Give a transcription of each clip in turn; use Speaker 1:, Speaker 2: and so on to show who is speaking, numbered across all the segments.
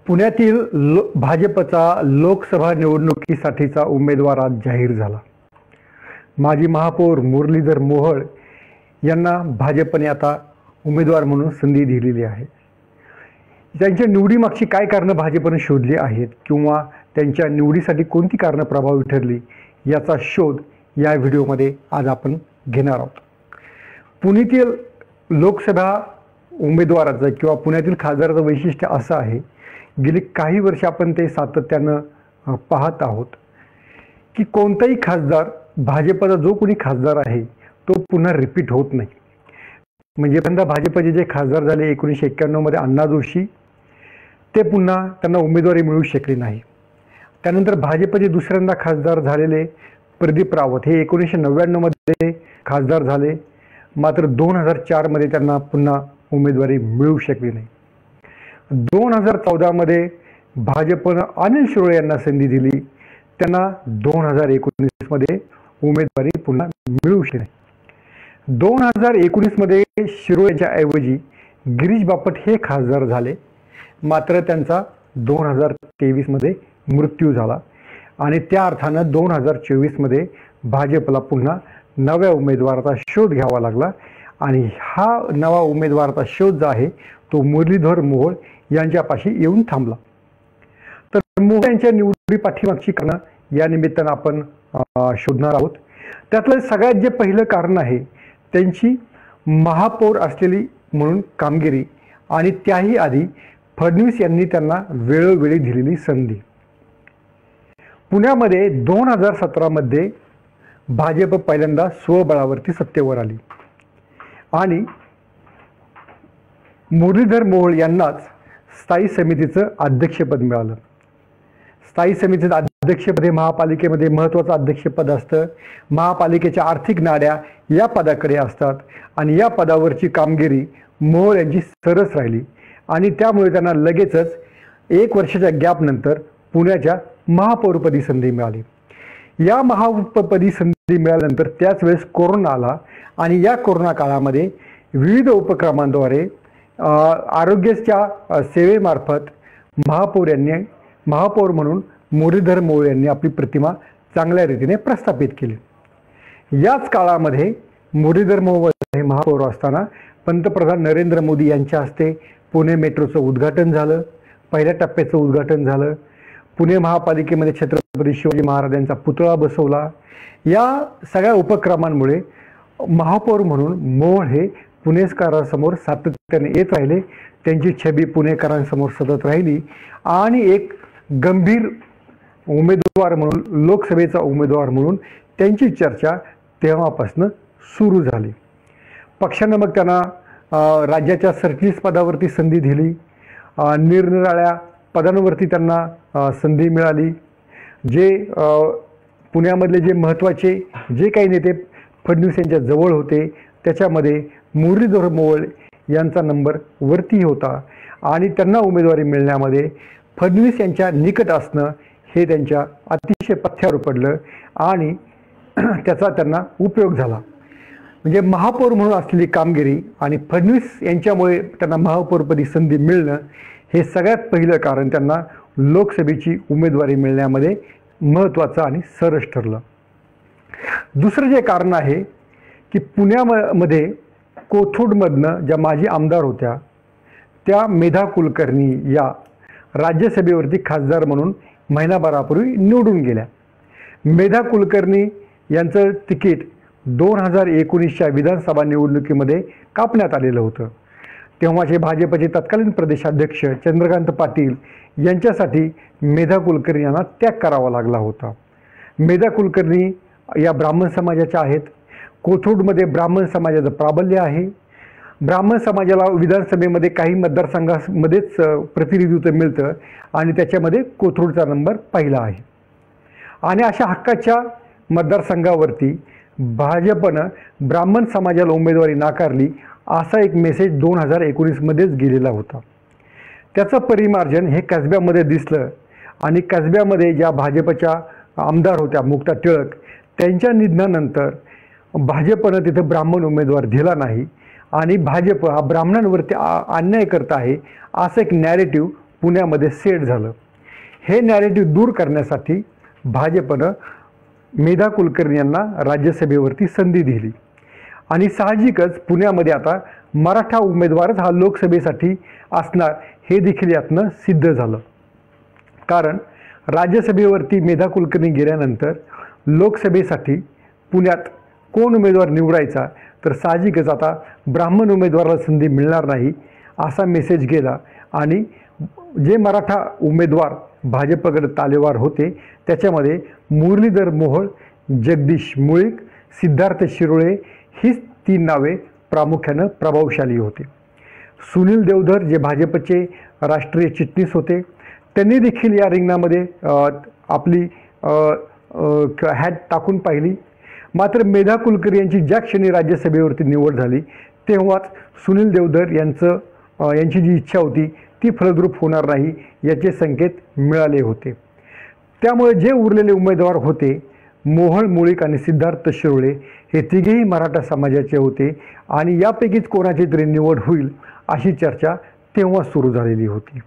Speaker 1: पुण्यातील भाजपचा लोकसभा निवडणुकीसाठीचा उमेदवार आज जाहीर झाला। माजी महापौर मुरलीधर मोहोळ यांना भाजपने आता उमेदवार म्हणून संधी दिलेली आहे। त्यांच्या निवडीमागची काय कारणं भाजपने शोधली आहेत किंवा त्यांच्या निवडीसाठी कोणती कारणं प्रभावी ठरली याचा शोध या व्हिडिओमध्ये आज आपण घेणार आहोत। पुण्यातील लोकसभा उमेदवाराचं किंवा पुण्यातील खासदाराचं वैशिष्ट्य असं आहे, गेली काही वर्ष आपण ते सातत्यानं पाहत आहोत की कोणताही खासदार, भाजपचा जो कोणी खासदार आहे तो पुन्हा रिपीट होत नाही। म्हणजे यंदा भाजपचे जे खासदार झाले 1991 मध्ये अण्णा जोशी, ते पुन्हा त्यांना उमेदवारी मिळू शकली नाही। त्यानंतर भाजपचे दुसऱ्यांदा खासदार झालेले प्रदीप रावत हे 1999 मध्ये खासदार झाले, मात्र 2004 मध्ये त्यांना पुन्हा उमेदवारी मिळू शकली नाही। 2014 मध्ये भाजपने अनिल शिरोळे यांना संधी दिली, त्यांना 2019 मध्ये उमेदवारी पुन्हा मिळू शकली नाही। 2019 मध्ये शिरोळेच्या ऐवजी गिरीश बापट हे खासदार झाले, मात्र त्यांचा 2023 मध्ये मृत्यू झाला आणि त्या अर्थानं 2024 मध्ये भाजपला पुन्हा नव्या उमेदवाराचा शोध घ्यावा लागला आणि हा नवा उमेदवाराचा शोध जो आहे तो मुरलीधर मोहोळ यांच्यापाशी येऊन थांबला। तर मोहोळ यांच्या निवडी पाठीमागची कारणं या निमित्तानं आपण शोधणार आहोत। त्यातलं सगळ्यात जे पहिलं कारण आहे त्यांची महापौर असलेली म्हणून कामगिरी आणि त्याही आधी फडणवीस यांनी त्यांना वेळोवेळी दिलेली संधी। पुण्यामध्ये 2017 मध्ये भाजप पहिल्यांदा स्वबळावरती सत्तेवर आली आणि मुरलीधर मोहोळ यांनाच स्थायी समितीचं अध्यक्षपद मिळालं। स्थायी समितीचं अध्यक्षपद हे महापालिकेमध्ये महत्त्वाचं अध्यक्षपद असतं। महापालिकेच्या आर्थिक नाड्या या पदाकडे असतात आणि या पदावरची कामगिरी मोहोळ यांची सरस राहिली आणि त्यामुळे त्यांना लगेचच 1 वर्षाच्या गॅपनंतर पुण्याच्या महापौरपदी संधी मिळाली। या महापौरपदी संधी मिळाल्यानंतर त्याच वेळेस कोरोना आला आणि या कोरोना काळामध्ये विविध उपक्रमांद्वारे आरोग्याच्या सेवेमार्फत महापौर म्हणून मुरलीधर मोहोळ यांनी आपली प्रतिमा चांगल्या रीतीने प्रस्थापित केली। याच काळामध्ये मुरलीधर मोहोळ हे महापौर असताना पंतप्रधान नरेंद्र मोदी यांच्या हस्ते पुणे मेट्रोचं उद्घाटन झालं, पहिल्या टप्प्याचं उद्घाटन झालं। पुणे महापालिकेमध्ये छत्रपती शिवाजी महाराजांचा पुतळा बसवला। या सगळ्या उपक्रमांमुळे महापौर म्हणून मोहोळ हे पुणेकरांसमोर सातत्याने येत राहिले, त्यांची छबी पुणेकरांसमोर सतत राहिली आणि एक गंभीर उमेदवार म्हणून, लोकसभेचा उमेदवार म्हणून त्यांची चर्चा तेव्हापासून सुरू झाली। पक्षानं मग त्यांना राज्याच्या सरचिटणीस पदावरती संधी दिली, निरनिराळ्या पदांवरती त्यांना संधी मिळाली। जे पुण्यामधले जे महत्त्वाचे जे काही नेते फडणवीस यांच्या जवळ होते त्याच्यामध्ये मुरलीधर मोहोळ यांचा नंबर वरती होता आणि त्यांना उमेदवारी मिळण्यामध्ये फडणवीस यांच्या निकट असणं हे त्यांच्या अतिशय पथ्यावर पडलं आणि त्याचा त्यांना उपयोग झाला। म्हणजे महापौर म्हणून असलेली कामगिरी आणि फडणवीस यांच्यामुळे त्यांना महापौरपदी संधी मिळणं हे सगळ्यात पहिलं कारण त्यांना लोकसभेची उमेदवारी मिळण्यामध्ये महत्त्वाचं आणि सरस ठरलं। दुसरं जे कारण आहे की पुण्यामध्ये कोथरूडमधनं ज्या माजी आमदार होत्या त्या मेधा कुलकर्णी या राज्यसभेवरती खासदार म्हणून महिनाभरापूर्वी निवडून गेल्या। मेधा कुलकर्णी यांचं तिकीट 2019च्या विधानसभा निवडणुकीमध्ये कापण्यात आलेलं होतं। तेव्हाचे भाजपचे तत्कालीन प्रदेशाध्यक्ष चंद्रकांत पाटील यांच्यासाठी मेधा कुलकर्णी यांना त्याग करावा लागला होता। मेधा कुलकर्णी या ब्राह्मण समाजाच्या आहेत। कोथरूडमध्ये ब्राह्मण समाजाचं प्राबल्य आहे। ब्राह्मण समाजाला विधानसभेमध्ये काही मतदारसंघामध्येच प्रतिनिधित्व मिळतं आणि त्याच्यामध्ये कोथरूडचा नंबर पहिला आहे आणि अशा हक्काच्या मतदारसंघावरती भाजपनं ब्राह्मण समाजाला उमेदवारी नाकारली असा एक मेसेज 2019 मध्येच गेलेला होता। त्याचं परिमार्जन हे कसब्यामध्ये दिसलं आणि कसब्यामध्ये ज्या भाजपच्या आमदार होत्या मुक्ता टिळक, त्यांच्या निधनानंतर भाजपनं तिथं ब्राह्मण उमेदवार दिला नाही आणि भाजप हा ब्राह्मणांवरती अन्याय करत आहे असं एक नॅरेटिव्ह पुण्यामध्ये सेट झालं. हे नॅरेटिव्ह दूर करण्यासाठी भाजपनं मेधा कुलकर्णी यांना राज्यसभेवरती संधी दिली आणि साहजिकच पुण्यामध्ये आता मराठा उमेदवारच हा लोकसभेसाठी असणार हे देखील यातनं सिद्ध झालं. कारण राज्यसभेवरती मेधा कुलकर्णी गेल्यानंतर लोकसभेसाठी पुण्यात कोण उमेदवार निवडायचा, तर साहजिकच आता ब्राह्मण उमेदवाराला संधी मिळणार नाही असा मेसेज गेला आणि जे मराठा उमेदवार भाजपकडे तालेवार होते त्याच्यामध्ये मुरलीधर मोहोळ, जगदीश मुळीक, सिद्धार्थ शिरोळे ही 3 नावे प्रामुख्यानं प्रभावशाली होते. सुनील देवधर जे भाजपचे राष्ट्रीय चिटणीस होते त्यांनी देखील या रिंगणामध्ये आपली हॅट टाकून पाहिली. मात्र मेधा कुलकर्णी यांची ज्या क्षणी राज्यसभेवरती निवड झाली तेव्हाच सुनील देवधर यांची जी इच्छा होती ती फलद्रूप होणार नाही याचे संकेत मिळाले होते. त्यामुळे जे उरलेले उमेदवार होते मोहोळ, मुळीक आणि सिद्धार्थ शिरोळे हे तिघेही मराठा समाजाचे होते आणि यापैकीच कोणाची तरी निवड होईल अशी चर्चा तेव्हा सुरू झालेली होती.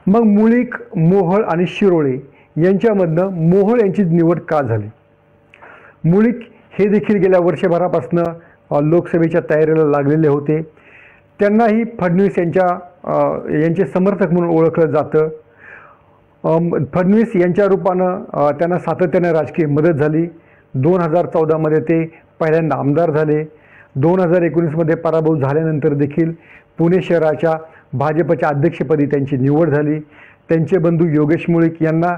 Speaker 1: मग मुळीक, मोहोळ आणि शिरोळे यांच्यामधनं मोहोळ यांची निवड का झाली? मुळीक हे देखील गेल्या वर्षभरापासून लोकसभेच्या तयारीला लागलेले होते. त्यांनाही फडणवीस यांचे समर्थक म्हणून ओळखलं जातं. फडणवीस यांच्या रूपानं त्यांना सातत्याने राजकीय मदत झाली. 2014मध्ये ते पहिल्यांदा आमदार झाले. 2019मध्ये पराभव झाल्यानंतर देखील पुणे शहराच्या भाजपच्या अध्यक्षपदी त्यांची निवड झाली. त्यांचे बंधू योगेश मुळीक यांना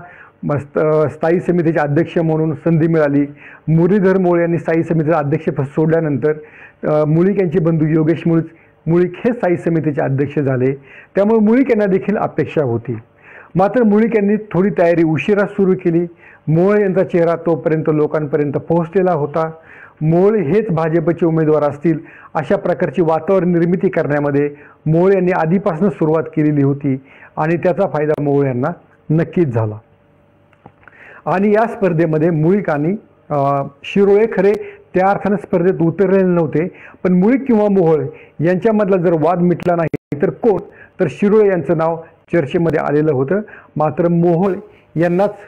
Speaker 1: स्थायी समितीचे अध्यक्ष म्हणून संधी मिळाली. मुरलीधर मोहोळ यांनी स्थायी समितीचं अध्यक्षपद सोडल्यानंतर मुळीक यांचे बंधू योगेश मुळीक हे स्थायी समितीचे अध्यक्ष झाले. त्यामुळे मुळीक यांना देखील अपेक्षा होती. मात्र मुळीक यांनी थोडी तयारी उशिरा सुरू केली. मोहोळ यांचा चेहरा तोपर्यंत लोकांपर्यंत पोहोचलेला होता. मोहोळ हेच भाजपचे उमेदवार असतील अशा प्रकारची वातावरण निर्मिती करण्यामध्ये मोहोळ यांनी आधीपासूनच सुरुवात केलेली होती आणि त्याचा फायदा मोहोळ यांना नक्कीच झाला. आणि या स्पर्धेमध्ये मुळीक आणि शिरोळे खरे त्या अर्थानं स्पर्धेत उतरलेले नव्हते, पण मुळीक किंवा मोहोळ यांच्यामधला जर वाद मिटला नाही तर कोण, तर शिरोळे यांचं नाव चर्चेमध्ये आलेलं होतं. मात्र मोहोळ यांनाच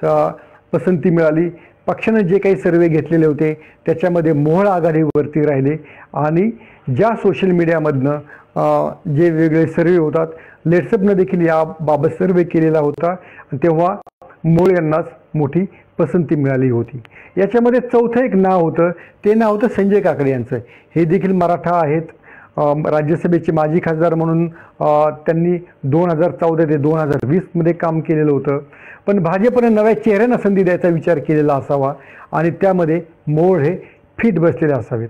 Speaker 1: पसंती मिळाली. पक्षानं जे काही सर्वे घेतलेले होते त्याच्यामध्ये मोहोळ आघाडीवरती राहिले आणि ज्या सोशल मीडियामधनं जे वेगळे सर्वे होतात, लेट्सअपनं देखील याबाबत सर्वे केलेला होता, तेव्हा मोहोळ यांनाच मोठी पसंती मिळाली होती. याच्यामध्ये चौथं एक नाव होतं, ते नाव होतं संजय काकडे यांचं. हे देखील मराठा आहेत. राज्यसभेचे माजी खासदार म्हणून त्यांनी 2014 ते 2020मध्ये काम केलेलं होतं. पण भाजपनं नव्या चेहऱ्यांना संधी द्यायचा विचार केलेला असावा आणि त्यामध्ये मोहोळ हे फिट बसलेले असावेत.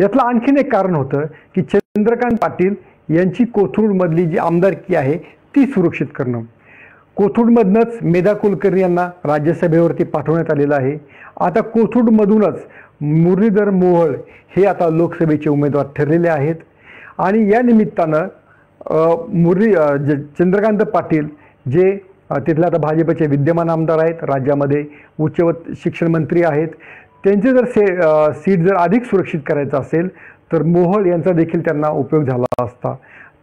Speaker 1: यातलं आणखीन एक कारण होतं की चंद्रकांत पाटील यांची कोथरूडमधली जी आमदारकी आहे ती सुरक्षित करणं. कोथरूडमधनंच मेधा कुलकर्णी यांना राज्यसभेवरती पाठवण्यात आलेलं आहे. आता कोथरूडमधूनच मुरलीधर मोहोळ हे आता लोकसभेचे उमेदवार ठरलेले आहेत आणि या निमित्तानं चंद्रकांत पाटील जे तिथले आता भाजपचे विद्यमान आमदार आहेत, राज्यामध्ये उच्च शिक्षण मंत्री आहेत, त्यांचे जर सीट जर अधिक सुरक्षित करायचं असेल तर मोहोळ यांचा देखील त्यांना उपयोग झाला असता.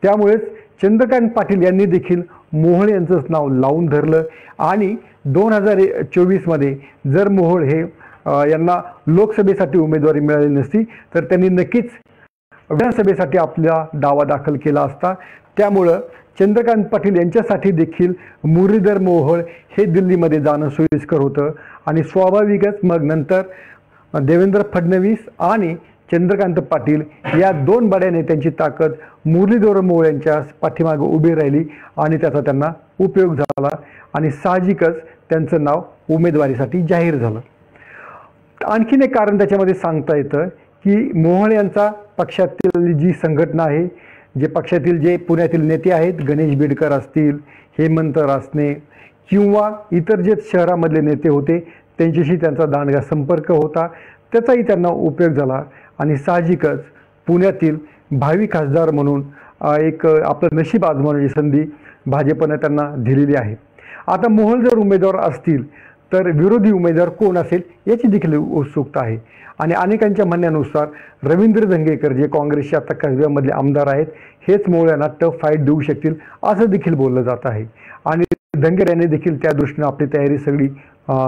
Speaker 1: त्यामुळेच चंद्रकांत पाटील यांनी देखील मोहोळ यांचंच नाव लावून धरलं आणि 2024मध्ये जर मोहोळ हे यांना लोकसभेसाठी उमेदवारी मिळाली नसती तर त्यांनी नक्कीच विधानसभेसाठी आपला दावा दाखल केला असता. त्यामुळं चंद्रकांत पाटील यांच्यासाठी देखील मुरलीधर मोहोळ हे दिल्लीमध्ये जाणं सोयीस्कर होतं आणि स्वाभाविकच मग नंतर देवेंद्र फडणवीस आणि चंद्रकांत पाटील या 2 बड्या नेत्यांची ताकद मुरलीधर मोहोळ यांच्या पाठीमागे उभी राहिली आणि त्याचा त्यांना उपयोग झाला आणि साहजिकच त्यांचं नाव उमेदवारीसाठी जाहीर झालं. आणखीन एक कारण त्याच्यामध्ये सांगता येतं की मोहोळ यांचा पक्षातील जी संघटना आहे, जे पक्षातील जे पुण्यातील नेते आहेत, गणेश बिडकर असतील, हेमंत रासने किंवा इतर जे शहरामधले नेते होते त्यांच्याशी त्यांचा दांडगा संपर्क होता, त्याचाही त्यांना उपयोग झाला आणि साहजिकच पुण्यातील भावी खासदार म्हणून एक आपलं नशीब आजमावण्याची संधी भाजपनं त्यांना दिलेली आहे. आता मोहोळ जर उमेदवार असतील तर विरोधी उमेदवार कोण असेल याची देखील उत्सुकता आहे आणि अनेकांच्या म्हणण्यानुसार रवींद्र धंगेकर जे काँग्रेसचे आता कसब्यामधले आमदार आहेत हेच मोहोळ यांना टफ फाईट देऊ शकतील असं देखील बोललं जात आहे. आणि धनगर यांनी देखील त्या दृष्टीनं आपली तयारी सगळी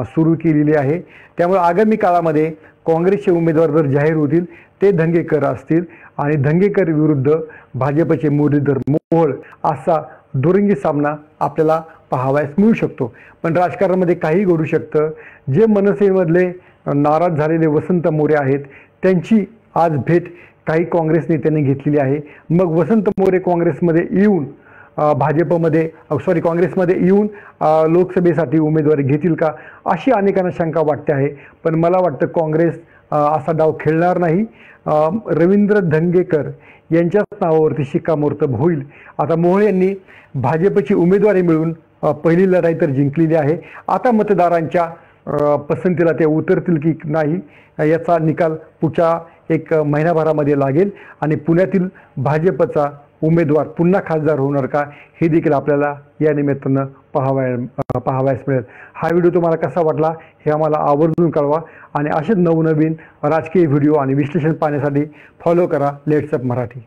Speaker 1: सुरू केलेली आहे. त्यामुळे आगामी काळामध्ये काँग्रेसचे उमेदवार जर जाहीर होतील ते धंगेकर असतील आणि धंगेकर विरुद्ध भाजपचे मुरलीधर मोहोळ असा दुरंगी सामना आपल्याला पाहावयास मिळू शकतो. पण राजकारणामध्ये काही घडू शकतं. जे मनसेमधले नाराज झालेले वसंत मोरे आहेत त्यांची आज भेट काही काँग्रेस नेत्यांनी घेतलेली आहे. मग वसंत मोरे काँग्रेसमध्ये येऊन काँग्रेसमध्ये येऊन लोकसभेसाठी उमेदवारी घेतील का अशी अनेकांना शंका वाटते आहे. पण मला वाटतं काँग्रेस असा डाव खेळणार नाही. रवींद्र धंगेकर यांच्याच नावावरती शिक्कामोर्तब होईल. आता मोहोळ यांनी भाजपची उमेदवारी मिळून पहिली लढाई तर जिंकलेली आहे. आता मतदारांच्या पसंतीला ते उतरतील की नाही याचा निकाल पुढच्या एक महिनाभरामध्ये लागेल आणि पुण्यातील भाजपचा उमेदवार पुन्हा खासदार होणार का हे देखील आपल्याला या निमित्तानं पाहावयास मिळेल. हा व्हिडिओ तुम्हाला कसा वाटला हे आम्हाला आवर्जून कळवा आणि असेच नवनवीन राजकीय व्हिडिओ आणि विश्लेषण पाहण्यासाठी फॉलो करा लेट्स अप मराठी.